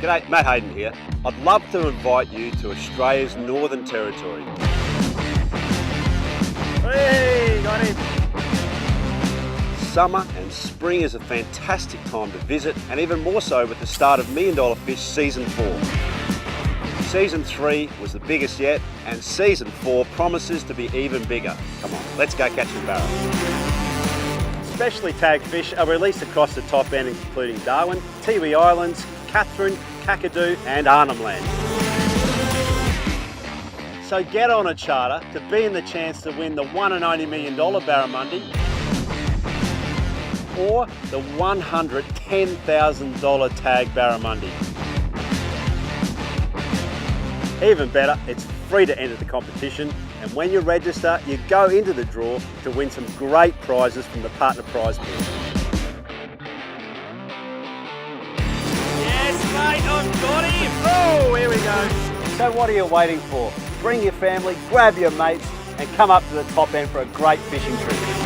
G'day, Matt Hayden here. I'd love to invite you to Australia's Northern Territory. Hey, got him! Summer and spring is a fantastic time to visit, and even more so with the start of $1 Million Fish Season 4. Season 3 was the biggest yet, and Season 4 promises to be even bigger. Come on, let's go catch some barra. Specially tagged fish are released across the top end, including Darwin, Tiwi Islands, Catherine, Kakadu and Arnhem Land. So get on a charter to be in the chance to win the $1 and only $1 million barramundi or the $110,000 tag barramundi. Even better, it's free to enter the competition, and when you register, you go into the draw to win some great prizes from the partner prize pool. Yes, mate, I've got him! Oh, here we go. So what are you waiting for? Bring your family, grab your mates, and come up to the top end for a great fishing trip.